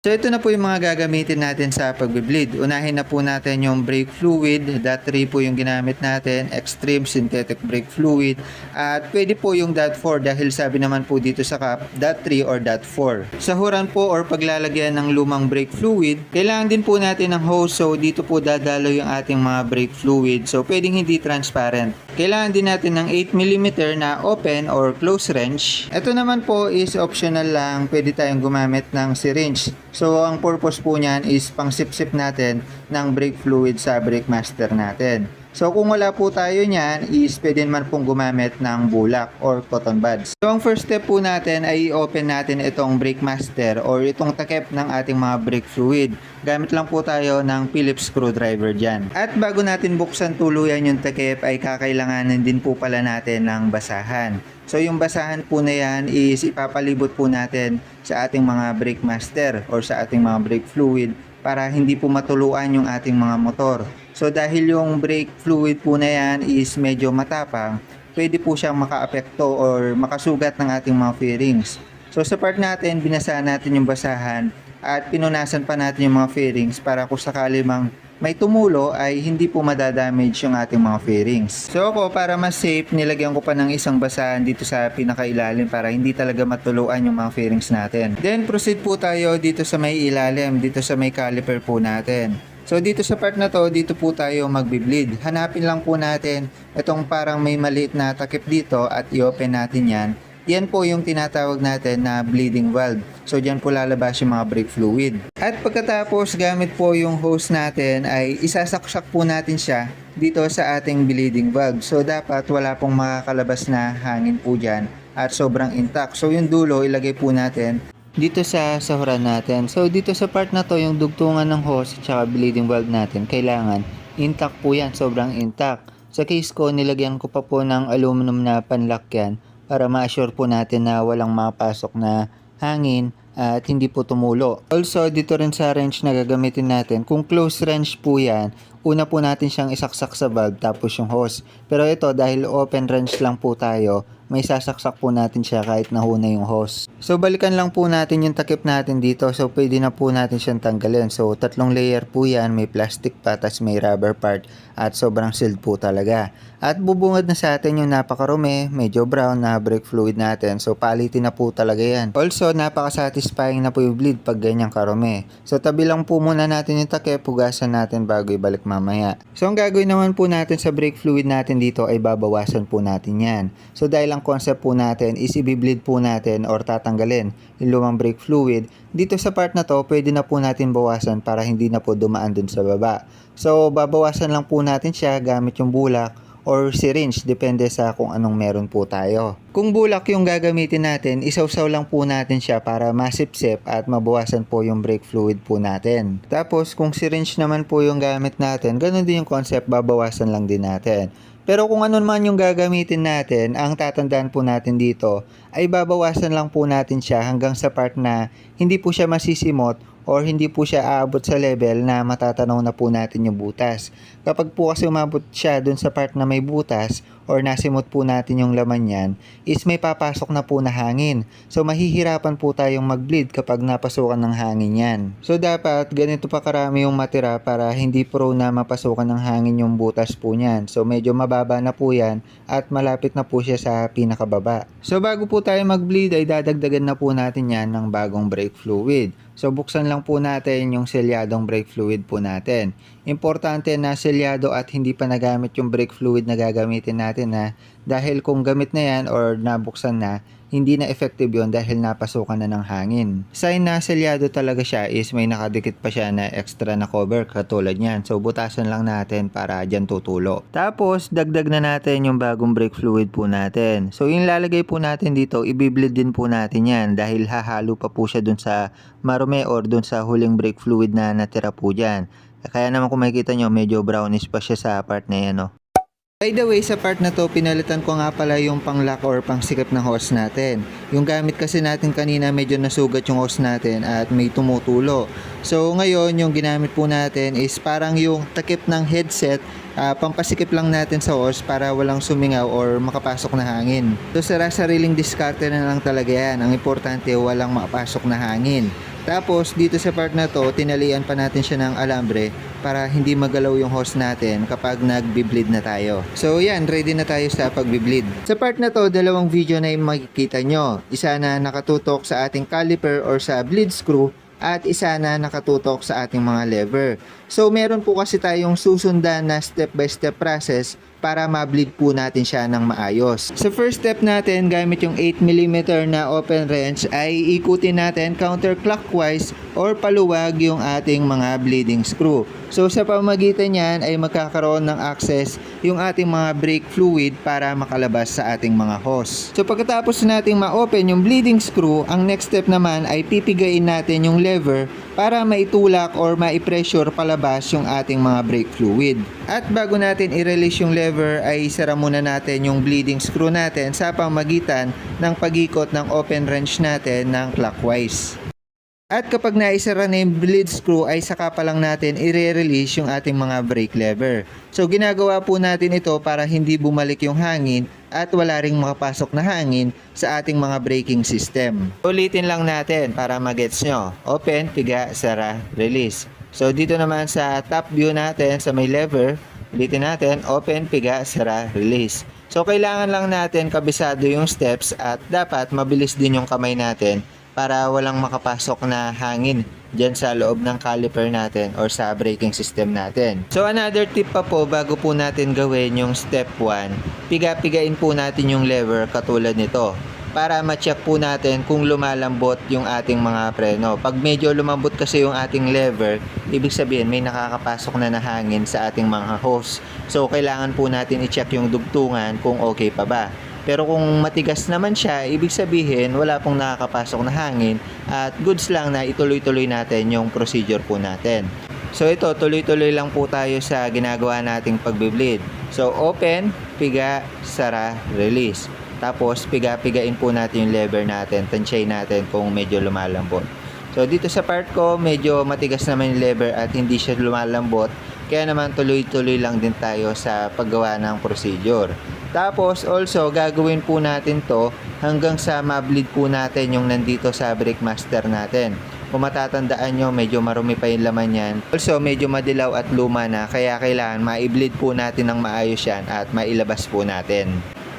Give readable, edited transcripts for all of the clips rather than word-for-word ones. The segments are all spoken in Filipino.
So ito na po yung mga gagamitin natin sa pagbe-bleed. Unahin na po natin yung brake fluid. DOT3 po yung ginamit natin. Extreme synthetic brake fluid. At pwede po yung DOT4 dahil sabi naman po dito sa cap DOT3 or DOT4. Sahuran po or paglalagyan ng lumang brake fluid, kailangan din po natin ng hose. So dito po dadalo yung ating mga brake fluid. So pwedeng hindi transparent. Kailangan din natin ng 8mm na open or close wrench. Ito naman po is optional lang. Pwede tayong gumamit ng syringe. So, ang purpose po niyan is pangsipsip natin ng brake fluid sa brake master natin. So, kung wala po tayo niyan, is pwede naman pong gumamit ng bulak or cotton buds. So, ang first step po natin ay i-open natin itong brake master or itong takip ng ating mga brake fluid. Gamit lang po tayo ng Phillips screwdriver dyan. At bago natin buksan tuluyan yung takip, ay kakailanganin din po pala natin ng basahan. So yung basahan po na yan is ipapalibot po natin sa ating mga brake master or sa ating mga brake fluid para hindi po matuluan yung ating mga motor. So dahil yung brake fluid po na yan is medyo matapang, pwede po siyang makaapekto or makasugat ng ating mga fairings. So sa part natin, binasahan natin yung basahan at pinunasan pa natin yung mga fairings para kung sakali mang may tumulo ay hindi po madadamage yung ating mga fairings. So ako, para mas safe, nilagyan ko pa ng isang basahan dito sa pinakailalim para hindi talaga matuluan yung mga fairings natin. Then proceed po tayo dito sa may ilalim, dito sa may caliper po natin. So dito sa part na to, dito po tayo magbi-bleed. Hanapin lang po natin itong parang may maliit na takip dito at i-open natin yan. Yan po yung tinatawag natin na bleeding valve. So dyan po lalabas yung mga brake fluid. At pagkatapos gamit po yung hose natin ay isasaksak po natin siya dito sa ating bleeding valve. So dapat wala pong makakalabas na hangin po dyan at sobrang intact. So yung dulo ilagay po natin dito sa sahuran natin. So dito sa part na to, yung dugtungan ng hose at saka bleeding valve natin, kailangan intact po yan, sobrang intact. Sa case ko, nilagyan ko pa po ng aluminum na panlakyan para ma-assure po natin na walang makapasok na hangin at hindi po tumulo. Also, dito rin sa wrench na gagamitin natin, kung close wrench po yan, una po natin siyang isaksak sa valve tapos yung hose. Pero ito, dahil open wrench lang po tayo, may sasaksak po natin siya kahit nahuna yung hose. So balikan lang po natin yung takip natin dito. So pwede na po natin siyang tanggalin. So 3 layer po yan. May plastic pa, tas may rubber part at sobrang sealed po talaga. At bubungad na sa atin yung napakarumi, medyo brown na brake fluid natin. So palitin na po talaga yan. Also napaka-satisfying na po yung bleed pag ganyang karumi. So tabi lang po muna natin yung takip, hugasan natin bago ibalik mamaya. So ang gagawin naman po natin sa brake fluid natin dito ay babawasan po natin yan. So dahil ang concept po natin is i-bleed po natin or tatanggalin yung lumang brake fluid, dito sa part na to pwede na po natin bawasan para hindi na po dumaan dun sa baba. So babawasan lang po natin siya gamit yung bulak or syringe, depende sa kung anong meron po tayo. Kung bulak yung gagamitin natin, isawsaw lang po natin siya para masipsip at mabawasan po yung brake fluid po natin. Tapos kung syringe naman po yung gamit natin, ganun din yung concept, babawasan lang din natin. Pero kung ano naman yung gagamitin natin, ang tatandaan po natin dito ay babawasan lang po natin siya hanggang sa part na hindi po siya masisimot or hindi po siya aabot sa level na matatanaw na po natin yung butas. Kapag po kasi umabot siya dun sa part na may butas or nasimot po natin yung laman yan, is may papasok na po na hangin. So mahihirapan po tayong mag-bleed kapag napasukan ng hangin yan. So dapat ganito pa karami yung matira para hindi pro na mapasukan ng hangin yung butas po niyan. So medyo mababa na po yan at malapit na po siya sa pinakababa. So bago po tayo mag-bleed ay dadagdagan na po natin yan ng bagong brake fluid. So buksan lang po natin yung selyadong brake fluid po natin. Importante na selyado at hindi pa nagamit yung brake fluid na gagamitin natin na dahil kung gamit na yan or nabuksan na, hindi na effective yon dahil napasukan na ng hangin. Sign na selyado talaga siya is may nakadikit pa siya na extra na cover katulad niyan. So butasan lang natin para dyan tutulo. Tapos dagdag na natin yung bagong brake fluid po natin. So yung lalagay po natin dito, i-bleed din po natin yan dahil hahalo pa po siya dun sa marumi or dun sa huling brake fluid na natira po dyan. Kaya naman kung makikita nyo, medyo brownish pa siya sa part na yan, no? By the way, sa part na to, pinalitan ko nga pala yung pang-lock or pang-sikip na hose natin. Yung gamit kasi natin kanina, medyo nasugat yung hose natin at may tumutulo. So ngayon, yung ginamit po natin is parang yung takip ng headset, pampasikip lang natin sa hose para walang sumingaw or makapasok na hangin. So sariling diskarte na lang talaga yan. Ang importante, walang makapasok na hangin. Tapos dito sa part na to, tinalian pa natin siya ng alambre para hindi magalaw yung hose natin kapag nagbi-bleed na tayo. So yan, ready na tayo sa pagbi-bleed. Sa part na to, dalawang video na yung makikita nyo. Isa na nakatutok sa ating caliper or sa bleed screw at isa na nakatutok sa ating mga lever. So meron po kasi tayong susundan na step by step process para ma-bleed po natin siya ng maayos. Sa first step natin, gamit yung 8mm na open wrench ay ikutin natin counterclockwise or paluwag yung ating mga bleeding screw. So sa pamamagitan niyan ay magkakaroon ng access yung ating mga brake fluid para makalabas sa ating mga hose. So pagkatapos nating ma-open yung bleeding screw, ang next step naman ay pipigain natin yung lever para maitulak or maipressure palabas yung ating mga brake fluid. At bago natin i-release yung lever ay isara muna natin yung bleeding screw natin sa pamamagitan ng pag-ikot ng open wrench natin ng clockwise. At kapag naisara na yung bleed screw ay saka pa lang natin i-release yung ating mga brake lever. So ginagawa po natin ito para hindi bumalik yung hangin at wala ring makapasok na hangin sa ating mga braking system. Ulitin lang natin para magets nyo. Open, piga, sara, release. So dito naman sa top view natin sa may lever, ulitin natin, open, piga, sara, release. So kailangan lang natin kabisado yung steps at dapat mabilis din yung kamay natin para walang makapasok na hangin dyan sa loob ng caliper natin or sa braking system natin. So another tip pa po bago po natin gawin yung step 1, piga-pigain po natin yung lever katulad nito para ma-check po natin kung lumalambot yung ating mga preno. Pag medyo lumambot kasi yung ating lever, ibig sabihin may nakakapasok na hangin sa ating mga hose. So kailangan po natin i-check yung dugtungan kung okay pa ba. Pero kung matigas naman siya, ibig sabihin wala pong nakakapasok na hangin at goods lang na ituloy-tuloy natin yung procedure po natin. So ito, tuloy-tuloy lang po tayo sa ginagawa nating pagbe-bleed. So open, piga, sara, release. Tapos piga-pigain po natin yung lever natin, tansyahin natin kung medyo lumalambot. So dito sa part ko, medyo matigas naman yung lever at hindi siya lumalambot. Kaya naman tuloy-tuloy lang din tayo sa paggawa ng procedure. Tapos also gagawin po natin to hanggang sa ma-bleed po natin yung nandito sa brake master natin. Kung matatandaan nyo, medyo marumi pa yung laman yan. Also medyo madilaw at luma na, kaya kailangan ma-bleed po natin ng maayos yan at mailabas po natin.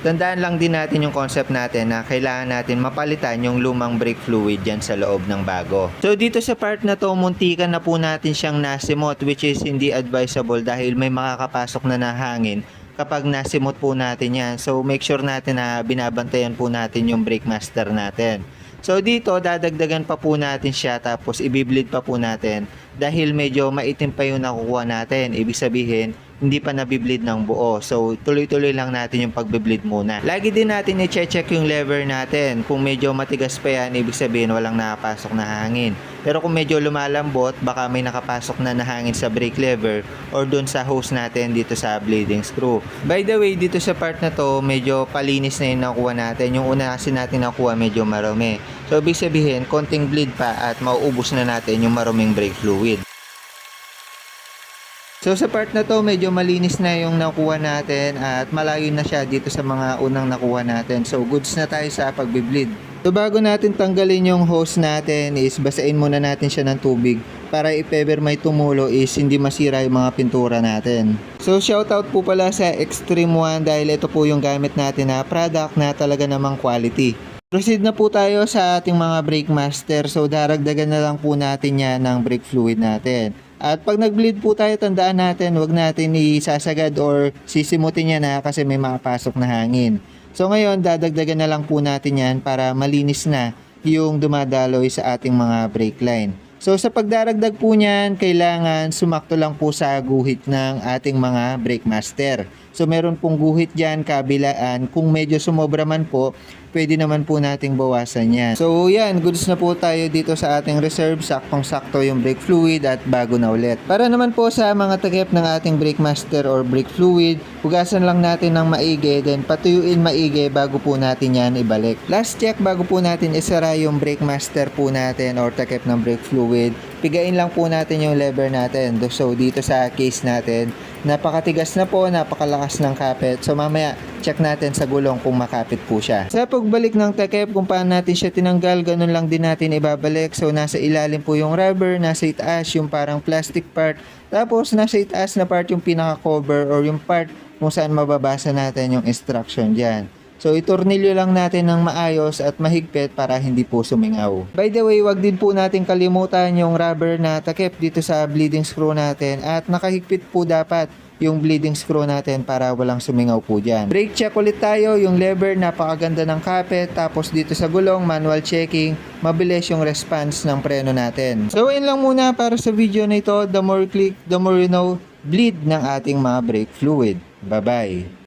Tandaan lang din natin yung concept natin na kailangan natin mapalitan yung lumang brake fluid dyan sa loob ng bago. So dito sa part na to, muntikan na po natin siyang nasimot, which is hindi advisable dahil may makakapasok na hangin kapag nasimot po natin yan. So make sure natin na binabantayan po natin yung brake master natin. So dito dadagdagan pa po natin siya tapos i-bleed pa po natin dahil medyo maitim pa yung nakukuha natin. Ibig sabihin hindi pa nabibleed ng buo. So tuloy-tuloy lang natin yung pagbe-bleed muna. Lagi din natin i-check yung lever natin. Kung medyo matigas pa yan, ibig sabihin walang nakapasok na hangin. Pero kung medyo lumalambot, baka may nakapasok na hangin sa brake lever or dun sa hose natin dito sa bleeding screw. By the way, dito sa part na to, medyo palinis na yung nakuha natin. Yung una kasi natin nakuha medyo marumi. So ibig sabihin, konting bleed pa at mauubos na natin yung maruming brake fluid. So sa part na to, medyo malinis na yung nakuha natin at malayo na siya dito sa mga unang nakuha natin. So goods na tayo sa pagbe-bleed. So bago natin tanggalin yung hose natin is basain muna natin siya ng tubig para if ever may tumulo is hindi masira yung mga pintura natin. So shoutout po pala sa Extreme One dahil ito po yung gamit natin na product na talaga namang quality. Proceed na po tayo sa ating mga brake master. So daragdagan na lang po natin yan ng brake fluid natin. At pag nag-bleed po tayo, tandaan natin, wag natin isasagad or sisimutin niya na kasi may makapasok na hangin. So ngayon, dadagdagan na lang po natin yan para malinis na yung dumadaloy sa ating mga brake line. So sa pagdaragdag po niyan, kailangan sumakto lang po sa guhit ng ating mga brake master. So meron pong guhit dyan, kabilaan. Kung medyo sumobra man po, pwede naman po nating bawasan yan. So yan, goods na po tayo dito sa ating reserve. Saktong-sakto yung brake fluid at bago na ulit. Para naman po sa mga takip ng ating brake master or brake fluid, hugasan lang natin ng maigi, then patuyuin maigi bago po natin yan ibalik. Last check bago po natin isara yung brake master po natin or takip ng brake fluid. Pigain lang po natin yung lever natin. So dito sa case natin, Napakatigas na po, napakalakas ng kapit. So mamaya, check natin sa gulong kung makapit po siya. Sa pagbalik ng takip, kung paano natin siya tinanggal, ganun lang din natin ibabalik. So nasa ilalim po yung rubber, nasa itaas yung parang plastic part. Tapos nasa itaas na part yung pinaka-cover or yung part kung saan mababasa natin yung instruction dyan. So itornilyo lang natin ng maayos at mahigpit para hindi po sumingaw. By the way, wag din po natin kalimutan yung rubber na takip dito sa bleeding screw natin at nakahigpit po dapat yung bleeding screw natin para walang sumingaw po dyan. Brake check ulit tayo, yung lever napakaganda ng kapit, tapos dito sa gulong manual checking, mabilis yung response ng preno natin. So yun lang muna para sa video na ito. The more click, the more you know, bleed ng ating mga brake fluid. Bye bye!